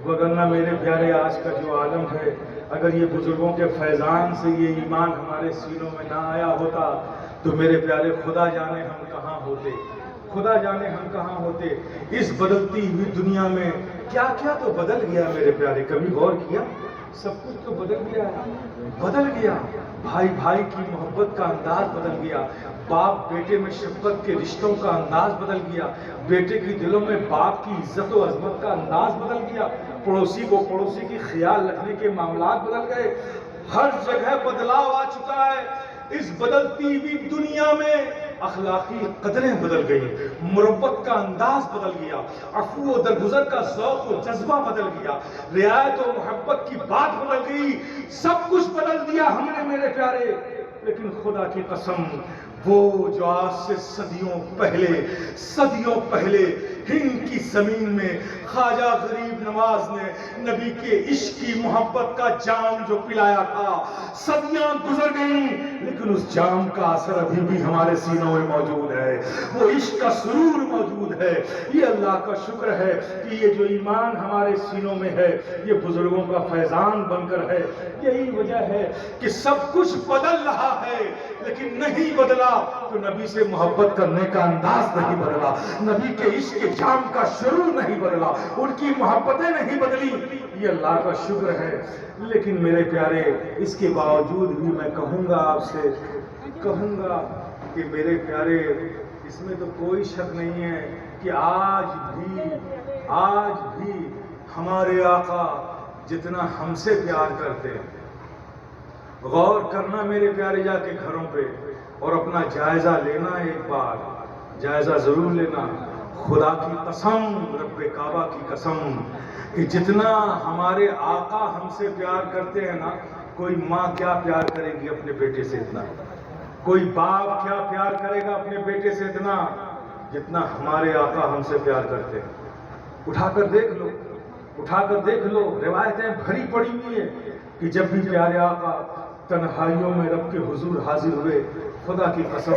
وگرنہ میرے پیارے آج کا جو عالم ہے، اگر یہ بزرگوں کے فیضان سے یہ ایمان ہمارے سینوں میں نہ آیا ہوتا تو میرے پیارے خدا جانے ہم کہاں ہوتے، خدا جانے ہم کہاں ہوتے۔ اس بدلتی ہوئی دنیا میں کیا کیا تو بدل گیا میرے پیارے، کبھی غور کیا؟ سب کچھ تو بدل گیا، بدل گیا۔ بھائی بھائی کی محبت کا انداز بدل گیا، باپ بیٹے میں شفقت کے رشتوں کا انداز بدل گیا، بیٹے کی دلوں میں باپ کی عزت و عظمت کا انداز بدل گیا، پڑوسی کو پڑوسی کی خیال رکھنے کے معاملات بدل گئے، ہر جگہ بدلاؤ آ چکا ہے۔ اس بدلتی ہوئی دنیا میں اخلاقی قدریں بدل گئی، مربت کا انداز بدل گیا، عفو و درگزر کا ذوق و جذبہ بدل گیا، رعایت و محبت کی بات بدل گئی، سب کچھ بدل دیا ہم نے میرے پیارے۔ لیکن خدا کی قسم، وہ جو آج سے صدیوں پہلے ہند کی زمین میں خواجہ غریب نواز نے نبی کے عشق کی محبت کا جام جو پلایا تھا، صدیاں گزر گئیں لیکن اس جام کا اثر ابھی بھی ہمارے سینوں میں موجود ہے، وہ عشق کا سرور موجود ہے۔ یہ اللہ کا شکر ہے کہ یہ جو ایمان ہمارے سینوں میں ہے یہ بزرگوں کا فیضان بن کر ہے۔ یہی وجہ ہے کہ سب کچھ بدل رہا ہے لیکن نہیں بدلا تو نبی سے محبت کرنے کا انداز نہیں بدلا، نبی کے عشق کے جام کا شروع نہیں بدلا، ان کی محبتیں نہیں بدلی۔ یہ اللہ کا شکر ہے۔ لیکن میرے پیارے اس کے باوجود بھی میں کہوں گا آپ سے، کہوں گا کہ میرے پیارے اس میں تو کوئی شک نہیں ہے کہ آج بھی ہمارے آقا جتنا ہم سے پیار کرتے ہیں، غور کرنا میرے پیارے جا کے گھروں پہ اور اپنا جائزہ لینا، ایک بار جائزہ ضرور لینا، خدا کی قسم، رب کعبہ کی قسم، کہ جتنا ہمارے آقا ہم سے پیار کرتے ہیں نا، کوئی ماں کیا پیار کرے گی اپنے بیٹے سے اتنا، کوئی باپ کیا پیار کرے گا اپنے بیٹے سے اتنا جتنا ہمارے آقا ہم سے پیار کرتے ہیں۔ اٹھا کر دیکھ لو، اٹھا کر دیکھ لو، روایتیں بھری پڑی ہوئی ہیں کہ جب بھی پیارے آقا تنہائیوں میں رب کے حضور حاضر ہوئے، خدا کی قسم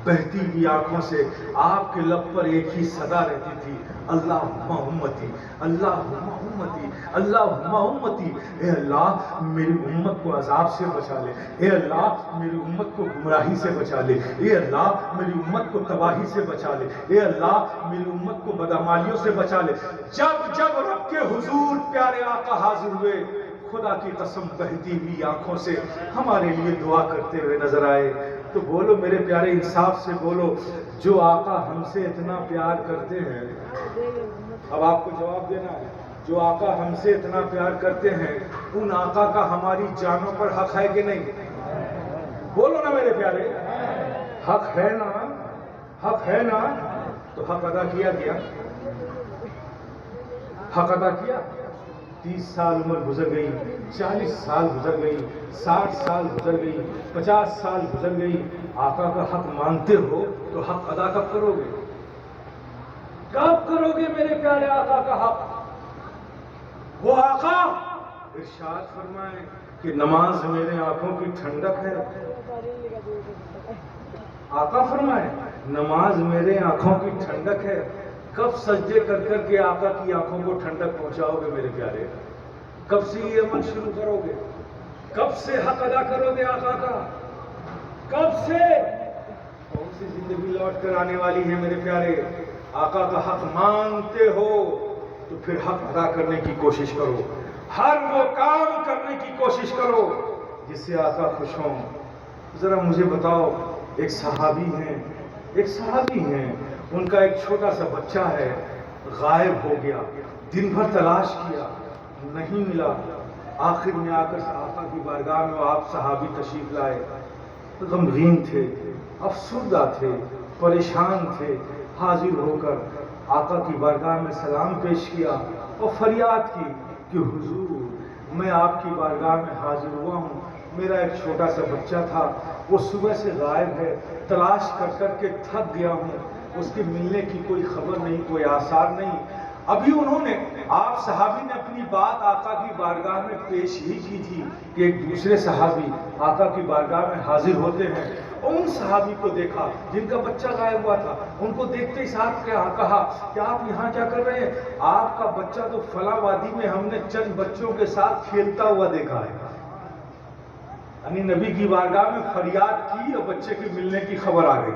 بہتی ہوئی آنکھوں سے آپ کے لب پر ایک ہی صدا رہتی تھی، اللہم امتی، اللہم امتی، اللہم امتی۔ اے اللہ میری امت کو عذاب سے بچا لے، اے اللہ میری امت کو گمراہی سے بچا لے، اے اللہ میری امت کو تباہی سے بچا لے، اے اللہ میری امت کو بدعمالیوں سے بچا لے۔ جب رب کے حضور پیارے آقا حاضر ہوئے، خدا کی قسم بہتی ہوئی آنکھوں سے ہمارے لیے دعا کرتے ہوئے نظر آئے۔ تو بولو میرے پیارے، انصاف سے بولو، جو آقا ہم سے اتنا پیار کرتے ہیں، اب آپ کو جواب دینا ہے، جو آقا ہم سے اتنا پیار کرتے ہیں ان آقا کا ہماری جانوں پر حق ہے کہ نہیں؟ بولو نا میرے پیارے، حق ہے نا؟ حق ہے نا؟ تو حق ادا کیا گیا، حق ادا کیا۔ 30 سال عمر گزر گئی، 40 سال گزر گئی، 60 سال گزر گئی، 50 سال گزر گئی، آقا کا حق مانتے ہو تو حق ادا کب کرو گے؟ کب کرو گے میرے پیارے آقا کا حق؟ وہ آقا ارشاد فرمائے کہ نماز میرے آنکھوں کی ٹھنڈک ہے، آقا فرمائے نماز میرے آنکھوں کی ٹھنڈک ہے۔ کب سجدے کر کر کے آقا کی آنکھوں کو ٹھنڈک پہنچاؤ گے میرے پیارے؟ کب سے یہ عمل شروع کرو گے؟ کب سے حق ادا کرو گے آقا کا؟ کب سے؟ کون سی زندگی لوٹ کر آنے والی ہے میرے پیارے؟ آقا کا حق مانتے ہو تو پھر حق ادا کرنے کی کوشش کرو، ہر وہ کام کرنے کی کوشش کرو جس سے آقا خوش ہوں۔ ذرا مجھے بتاؤ، ایک صحابی ہیں، ان کا ایک چھوٹا سا بچہ ہے، غائب ہو گیا، دن بھر تلاش کیا نہیں ملا، آخر میں آ کر آقا کی بارگاہ میں آپ صحابی تشریف لائے، غمگین تھے، افسردہ تھے، پریشان تھے، حاضر ہو کر آقا کی بارگاہ میں سلام پیش کیا اور فریاد کی کہ حضور میں آپ کی بارگاہ میں حاضر ہوا ہوں، میرا ایک چھوٹا سا بچہ تھا، وہ صبح سے غائب ہے، تلاش کر کے تھک گیا ہوں، اس کے ملنے کی کوئی خبر نہیں، کوئی آثار نہیں۔ ابھی انہوں نے آپ صحابی نے اپنی بات آقا کی بارگاہ میں پیش ہی کی تھی کہ ایک دوسرے صحابی آقا کی بارگاہ میں حاضر ہوتے ہیں، اور ان صحابی کو دیکھا جن کا بچہ غائب ہوا تھا، ان کو دیکھتے ہی صاحب کہا کہ آپ یہاں کیا کر رہے ہیں؟ آپ کا بچہ تو فلاں وادی میں ہم نے چند بچوں کے ساتھ کھیلتا ہوا دیکھا ہے۔ یعنی نبی کی بارگاہ میں فریاد کی اور بچے کی ملنے کی خبر آ گئی۔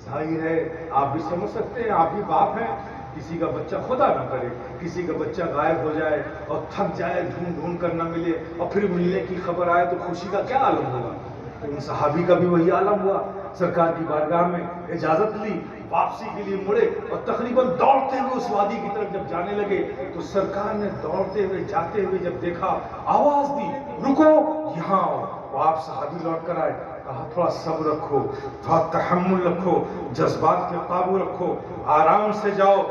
ظاہر ہے آپ بھی سمجھ سکتے ہیں، آپ بھی باپ ہیں، کسی کا بچہ خدا نہ کرے کسی کا بچہ غائب ہو جائے اور تھک جائے، ڈھونڈ کر نہ ملے اور پھر ملنے کی خبر آئے تو خوشی کا کیا عالم ہوگا؟ تو ان صحابی کا بھی وہی عالم ہوا۔ سرکار کی بارگاہ میں اجازت لی، واپسی کے لیے مڑے اور تقریباً دوڑتے ہوئے اس وادی کی طرف جب جانے لگے تو سرکار نے دوڑتے ہوئے جاتے ہوئے جب دیکھا، آواز دی، رکو یہاں آؤ۔ وہ آپ صحابی لوٹ کر آئے، کہا تھوڑا صبر رکھو، تھوڑا تحمل رکھو، جذبات پہ قابو رکھو، آرام سے جاؤ،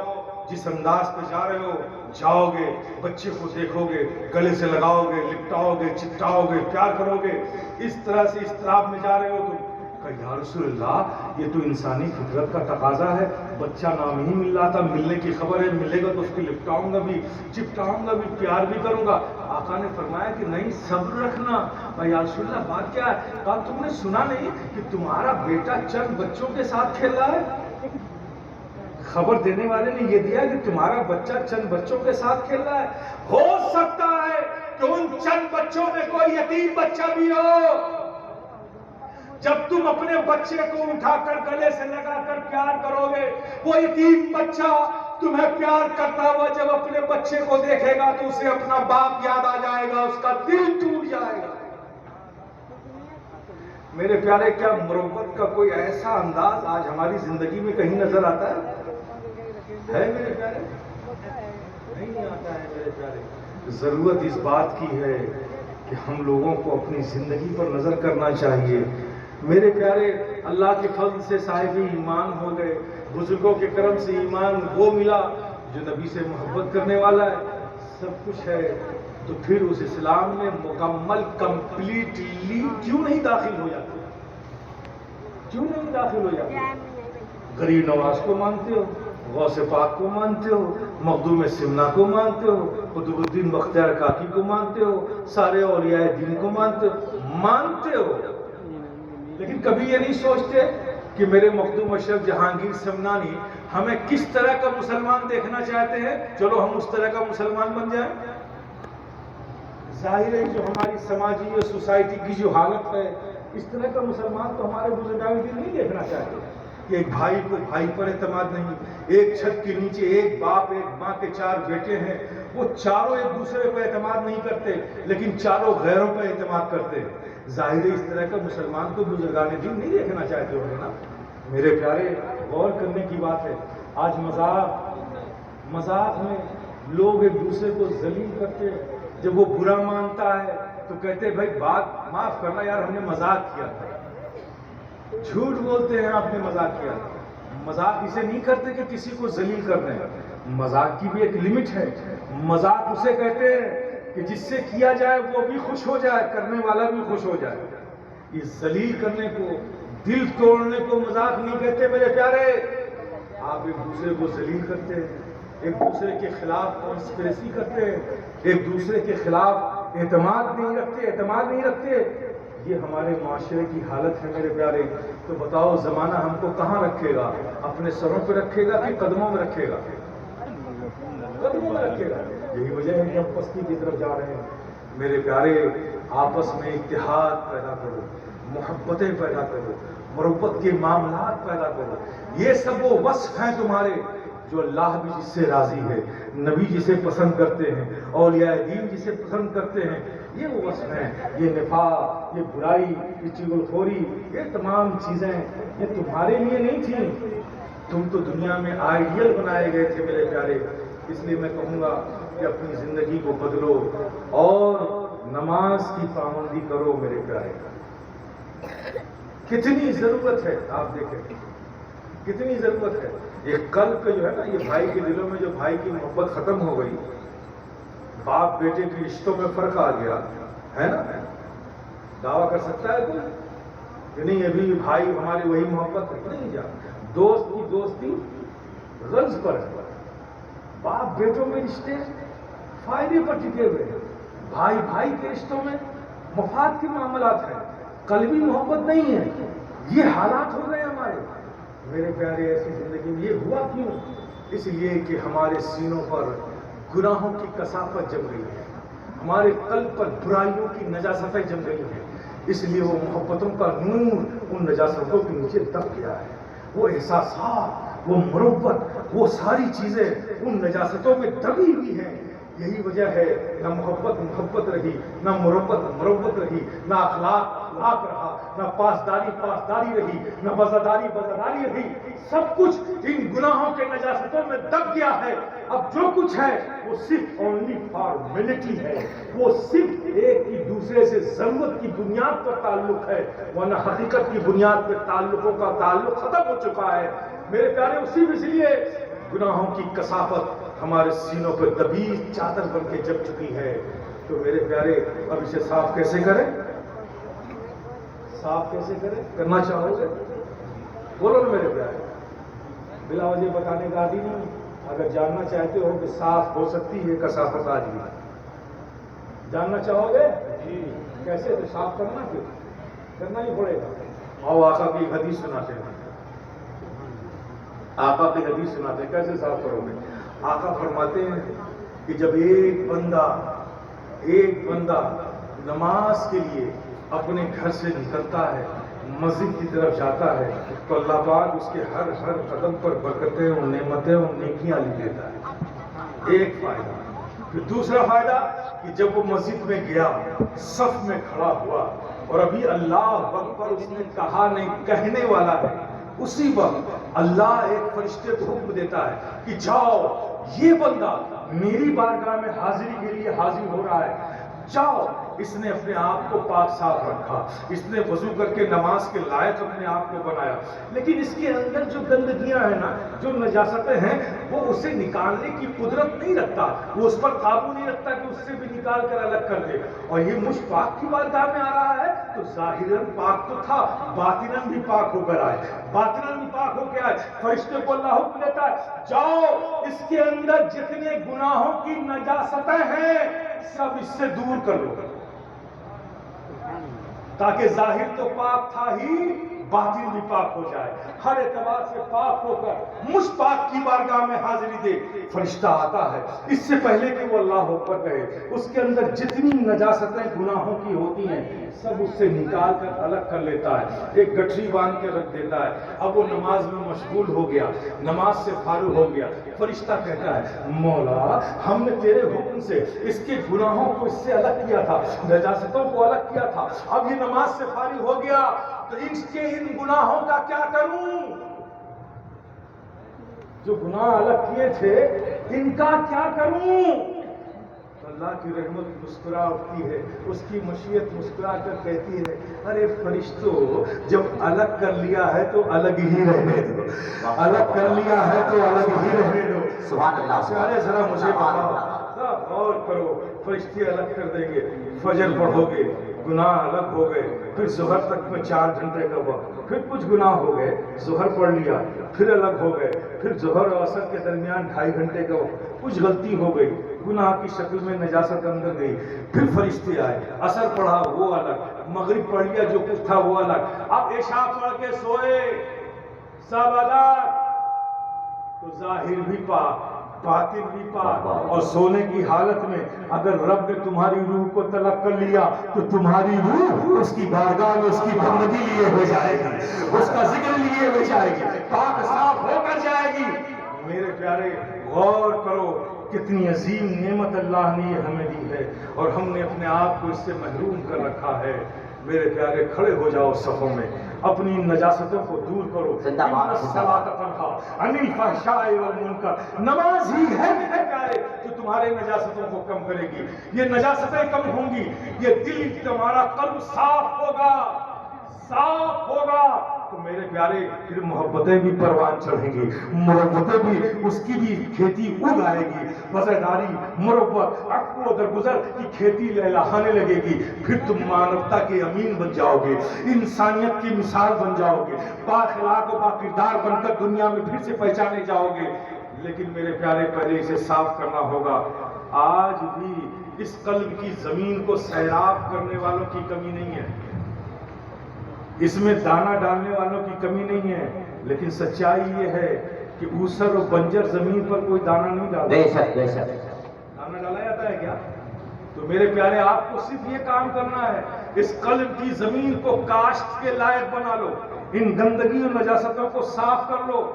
جس انداز پہ جا رہے ہو جاؤ گے، بچے کو دیکھو گے، گلے سے لگاؤ گے، لپٹاؤ گے، چپٹاؤ گے، پیار کرو گے، اس طرح سے اضطراب میں جا رہے ہو تو کہا یا رسول اللہ یہ تو انسانی فطرت کا تقاضا ہے، بچہ نام ہی مل رہا تھا، ملنے کی خبر ہے، ملے گا تو اس کو لپٹاؤں گا بھی، چپٹاؤں گا بھی، پیار بھی کروں گا۔ آقا نے فرمایا کہ نہیں صبر رکھنا۔ یا رسول اللہ بات کیا ہے؟ کہا تم نے سنا نہیں کہ تمہارا بیٹا چند بچوں کے ساتھ کھیل رہا ہے؟ خبر دینے والے نے یہ دیا کہ تمہارا بچہ چند بچوں کے ساتھ کھیل رہا ہے، ہو سکتا ہے کہ ان چند بچوں میں کوئی یتیم بچہ بھی ہو۔ جب تم اپنے بچے کو اٹھا کر گلے سے لگا کر پیار کرو گے، وہ یتیم بچہ تمہیں پیار کرتا ہوا جب اپنے بچے کو دیکھے گا تو اسے اپنا باپ یاد آ جائے گا، اس کا دل ٹوٹ جائے گا۔ میرے پیارے کیا مربت کا کوئی ایسا انداز آج ہماری زندگی میں کہیں نظر آتا ہے میرے پیارے؟ نہیں آتا ہے میرے پیارے۔ ضرورت اس بات کی ہے کہ ہم لوگوں کو اپنی زندگی پر نظر کرنا چاہیے۔ میرے پیارے اللہ کے فضل سے صاحب ایمان ہو گئے، بزرگوں کے کرم سے ایمان وہ ملا جو نبی سے محبت کرنے والا ہے، سب کچھ ہے، تو پھر اس اسلام میں مکمل کمپلیٹلی کیوں نہیں داخل ہو جاتے؟ کیوں نہیں داخل ہو جاتے؟ غریب نواز کو مانتے ہو، غوث پاک کو مانتے ہو، مخدوم سمنا کو مانتے ہو، قطب الدین بختیار کاکی کو مانتے ہو، سارے اولیاء دین کو مانتے ہو، لیکن کبھی یہ نہیں سوچتے کہ میرے مخدوم اشرف جہانگیر سمنانی ہمیں کس طرح کا مسلمان دیکھنا چاہتے ہیں، چلو ہم اس طرح کا مسلمان بن جائیں۔ ظاہر ہے جو ہماری سماجی اور سوسائٹی کی جو حالت ہے، اس طرح کا مسلمان تو ہمارے بزرگان دین نہیں دیکھنا چاہتے کہ ایک بھائی کو بھائی پر اعتماد نہیں، ایک چھت کے نیچے ایک باپ ایک ماں کے 4 بیٹے ہیں، وہ چاروں ایک دوسرے پر اعتماد نہیں کرتے لیکن چاروں غیروں پر اعتماد کرتے ہیں۔ ظاہر ہے اس طرح کا مسلمان کو بزرگان دین نہیں دیکھنا چاہتے ہوں گے نا۔ میرے پیارے غور کرنے کی بات ہے، آج مذاق میں لوگ ایک دوسرے کو ذلیل کرتے ہیں، جب وہ برا مانتا ہے تو کہتے ہیں بھائی بات معاف کرنا یار ہم نے مذاق کیا تھا، جھوٹ بولتے ہیں آپ نے مذاق کیا۔ مذاق اسے نہیں کرتے کہ کسی کو ذلیل کر رہے ہیں، مذاق کی بھی ایک لمٹ ہے، مذاق اسے کہتے ہیں کہ جس سے کیا جائے وہ بھی خوش ہو جائے، کرنے والا بھی خوش ہو جائے۔ یہ ذلیل کرنے کو، دل توڑنے کو مذاق نہیں کہتے میرے پیارے۔ آپ ایک دوسرے کو ذلیل کرتے ہیں، ایک دوسرے کے خلاف کانسپریسی کرتے ہیں، ایک دوسرے کے خلاف اعتماد نہیں رکھتے، یہ ہمارے معاشرے کی حالت ہے میرے پیارے۔ تو بتاؤ زمانہ ہم کو کہاں رکھے گا؟ اپنے سروں پہ رکھے گا کہ قدموں میں رکھے گا؟ قدموں میں رکھے گا۔ یہی وجہ ہے کہ ہم پستی کی طرف جا رہے ہیں۔ میرے پیارے آپس میں اتحاد پیدا کرو، محبتیں پیدا کرو، مربت کے معاملات پیدا کرو۔ یہ سب وہ وصف ہیں تمہارے جو اللہ بھی جس سے راضی ہے، نبی جسے پسند کرتے ہیں، اولیاء دین جسے پسند کرتے ہیں، یہ وہ وصف ہیں۔ یہ نفاق، یہ برائی، یہ چغلخوری، یہ تمام چیزیں یہ تمہارے لیے نہیں تھیں، تم تو دنیا میں آئیڈیل بنائے گئے تھے میرے پیارے۔ اس لیے میں کہوں گا کہ اپنی زندگی کو بدلو اور نماز کی پابندی کرو میرے پیارے۔ کتنی ضرورت ہے، آپ دیکھیں کتنی ضرورت ہے. یہ قلب جو ہے نا، یہ بھائی کے دلوں میں جو بھائی کی محبت ختم ہو گئی، باپ بیٹے کے رشتوں میں فرق آ گیا ہے نا. دعویٰ کر سکتا ہے کوئی کہ نہیں ابھی بھائی ہماری وہی محبت ہے؟ نہیں جا. دوست کی دوستی غرض پر ہے، باپ بیٹوں میں رشتے فائدے پر ٹکے ہوئے ہیں، بھائی بھائی کے رشتوں میں مفاد کے معاملات ہیں، قلبی محبت نہیں ہے. یہ حالات ہو گئے ہمارے. میرے پیارے ایسی زندگی میں یہ ہوا کیوں؟ اس لیے کہ ہمارے سینوں پر گناہوں کی کثافت جم گئی ہے، ہمارے قلب پر برائیوں کی نجاستیں جم گئی ہیں. اس لیے وہ محبتوں کا نور ان نجاستوں کے نیچے دب گیا ہے. وہ احساسات، وہ مروت، وہ ساری چیزیں ان نجاستوں میں دبی ہوئی ہیں. یہی وجہ ہے نہ محبت محبت رہی، نہ مروت رہی، نہ اخلاق رہا، نہ پاسداری رہی، نہ وفاداری رہی. سب کچھ ان گناہوں کے نجاستوں میں دب گیا ہے. اب جو کچھ ہے وہ صرف اونلی فارمیلٹی ہے، وہ صرف ایک ہی دوسرے سے ضرورت کی بنیاد پر تعلق ہے، ورنہ حقیقت کی بنیاد پر تعلقوں کا تعلق ختم ہو چکا ہے. میرے پیارے اس لیے گناہوں کی کثافت ہمارے سینوں پر دبی چادر بن کے جم چکی ہے. تو میرے پیارے اب اسے صاف کیسے کریں؟ صاف کیسے کریں؟ کرنا چاہو گے؟ بولو نا میرے پیارے. بلا وجہ بتانے کا عادی نہیں. اگر جاننا چاہتے ہو کہ صاف ہو سکتی ہے کثافت آج بھی، جاننا چاہو گے؟ جی. کیسے؟ تو صاف کرنا ہی پڑے گا. آؤ آقا کی حدیث سناتے ہیں. آقا کی حدیث سناتے ہیں کیسے صاف کرو گے. آقا فرماتے ہیں کہ جب ایک بندہ نماز کے لیے اپنے گھر سے نکلتا ہے، مسجد کی طرف جاتا ہے، تو اللہ پاک اس کے ہر قدم پر برکتیں اور نعمتیں اور نیکیاں لکھ دیتا ہے. ایک فائدہ. پھر دوسرا فائدہ کہ جب وہ مسجد میں گیا، صف میں کھڑا ہوا اور ابھی اللہ اکبر اس نے کہا نہیں، کہنے والا ہے، اسی وقت اللہ ایک فرشتے کو حکم دیتا ہے کہ جاؤ، یہ بندہ میری بارگاہ میں حاضری کے لیے حاضر ہو رہا ہے، جاؤ. اس نے اپنے آپ کو پاک صاف رکھا، اس نے وضو کر کے نماز کے لائق اپنے آپ کو بنایا، لیکن اس کے اندر جو گندگیاں ہیں نا، جو نجاستیں ہیں، وہ اسے نکالنے کی قدرت نہیں رکھتا، وہ اس پر قابو نہیں رکھتا کہ اس سے بھی نکال کر الگ کر دے. اور یہ مجھ پاک کی بارگاہ میں آ رہا ہے تو ظاہراً پاک تو تھا، باطناً بھی پاک ہو کر آئے، باطناً بھی پاک ہو کے آئے. فرشتے کو اللہ حکم دیتا ہے جاؤ، اس کے اندر جتنے گناہوں کی نجاستیں ہیں سب اس سے دور کر لو، تاکہ ظاہر تو پاک تھا ہی، باطن بھی پاک ہو جائے. ہر اعتبار سے پاک ہو کر مجھ پاک کی بارگاہ میں حاضری دے. فرشتہ آتا ہے اس سے پہلے کہ وہ اللہ اکبر کہے، اس کے اندر جتنی نجاستیں گناہوں کی ہوتی ہیں سب اس سے نکال کر الگ کر لیتا ہے، ایک گٹھری باندھ کے رکھ دیتا ہے. اب وہ نماز میں مشغول ہو گیا، نماز سے فارغ ہو گیا. فرشتہ کہتا ہے مولا، ہم نے تیرے حکم سے اس کے گناہوں کو اس سے الگ کیا تھا، نجاستوں کو الگ کیا تھا، اب یہ نماز سے فارغ ہو گیا تو ان گناہوں کا کیا کروں؟ جو گناہ الگ کیے تھے ان کا کیا کروں؟ تو اللہ کی رحمت مسکرا اٹھتی ہے، اس کی مشیت مسکرا کر کہتی ہے ارے فرشتوں، جب الگ کر لیا ہے تو الگ ہی رہنے دو، الگ کر لیا ہے تو الگ ہی رہنے دو. سبحان اللہ. ارے ذرا مجھے بتاؤ، غور کرو. فرشتے الگ کر دیں گے، فجر پڑھو گے، گناہ الگ ہو گئے، پھر ظہر تک میں 4 گھنٹے کا وقت، پھر کچھ گناہ ہو گئے، ظہر پڑھ لیا، پھر الگ ہو گئے، پھر ظہر اور عصر کے درمیان 2.5 گھنٹے کا وقت، کچھ غلطی ہو گئی، گناہ کی شکل میں نجاست اندر گئی، پھر فرشتے آئے، عصر پڑھا وہ الگ، مغرب پڑھ لیا جو کچھ تھا وہ الگ. اب عشاء پڑھ کے سوئے سب الگ، تو ظاہر بھی پاک، باطن بھی پاک. اور سونے کی حالت میں اگر رب نے تمہاری روح کو طلب کر لیا تو تمہاری روح اس کی بارگاہ میں اس کی بندگی لیے ہو جائے گی، اس کا ذکر لیے ہو جائے گی، پاک صاف ہو کر جائے گی. میرے پیارے غور کرو کتنی عظیم نعمت اللہ نے ہمیں دی ہے اور ہم نے اپنے آپ کو اس سے محروم کر رکھا ہے. میرے پیارے کھڑے ہو جاؤ صفوں میں، اپنی نجاستوں کو دور کرو. نماز ہی ہے میرے پیارے جو تمہارے نجاستوں کو کم کرے گی. یہ نجاستیں کم ہوں گی، یہ دل تمہارا قلب صاف ہوگا، صاف ہوگا تو میرے پیارے پھر محبتیں بھی پروان چڑھیں گی، مربتیں بھی اس کی بھی کھیتی اگ آئے گی، وفاداری مربت عفو و درگزر کی کھیتی لہلہانے لگے گی، پھر تم مانوتا کے امین بن جاؤ گے، انسانیت کی مثال بن جاؤ گے، بااخلاق و باکردار بن کر دنیا میں پھر سے پہچانے جاؤ گے۔ لیکن میرے پیارے پہلے اسے صاف کرنا ہوگا۔ آج بھی اس قلب کی زمین کو سیراب کرنے والوں کی کمی نہیں ہے، اس میں دانہ ڈالنے والوں کی کمی نہیں ہے، لیکن سچائی یہ ہے کہ اوسر و بنجر زمین پر کوئی دانہ نہیں ڈالتا۔ بے شک بے شک۔ دانہ ڈالا جاتا ہے کیا؟ تو میرے پیارے آپ کو صرف یہ کام کرنا ہے، اس قلب کی زمین کو کاشت کے لائق بنا لو، ان گندگی اور نجاستوں کو صاف کر لو،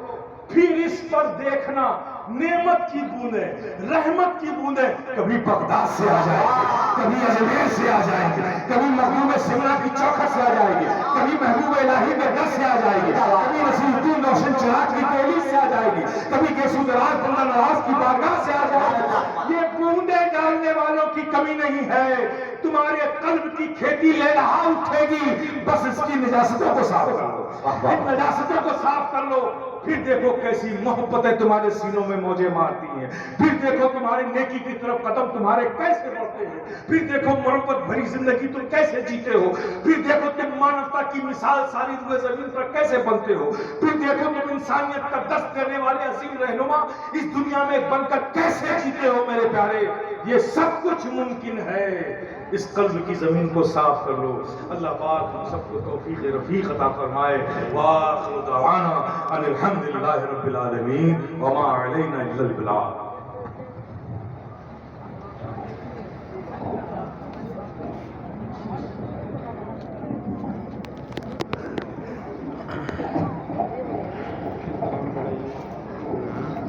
پھر اس پر دیکھنا نعمت کی بوندیں، رحمت کی بوندیں کبھی بغداد سے آ جائیں گے، کبھی اجمیر سے آ جائیں گے، کبھی محبوب سمرا کی چوکھٹ سے آ جائیں گے، کبھی محبوب الہی کے گھر سے آ جائیں گے، کبھی نصیر الدین روشن چراغ کی دہلیز سے آ جائے گی، کبھی کیسو دراز بندہ نواز کی بارگاہ سے آ جائے گی۔ یہ بوندیں ڈالنے والوں کی کمی نہیں ہے، تمہارے قلب کی کھیتی لہلہا اٹھے گی، بس اس کی نجاستوں کو صاف کر لو، ان نجاستوں کو صاف کر لو، پھر دیکھو کیسی محبتیں تمہارے سینوں میں موجیں مارتی ہیں، پھر دیکھو تمہاری نیکی کی طرف قدم تمہارے کیسے بڑھتے ہیں، پھر دیکھو محبت بھری زندگی تم کیسے جیتے ہو، پھر دیکھو تم مانوتا کی مثال ساری روئے زمین پر کیسے بنتے ہو، پھر دیکھو تم انسانیت کا دست کرنے والے عظیم رہنما اس دنیا میں بن کر کیسے جیتے ہو۔ میرے پیارے یہ سب کچھ ممکن ہے، اس قلب کی زمین کو صاف کر لو۔ اللہ پاک ہم سب کو توفیق رفیق عطا فرمائے۔ وآخر دعوانا ان الحمدللہ رب العالمین وما علینا الا البلاغ۔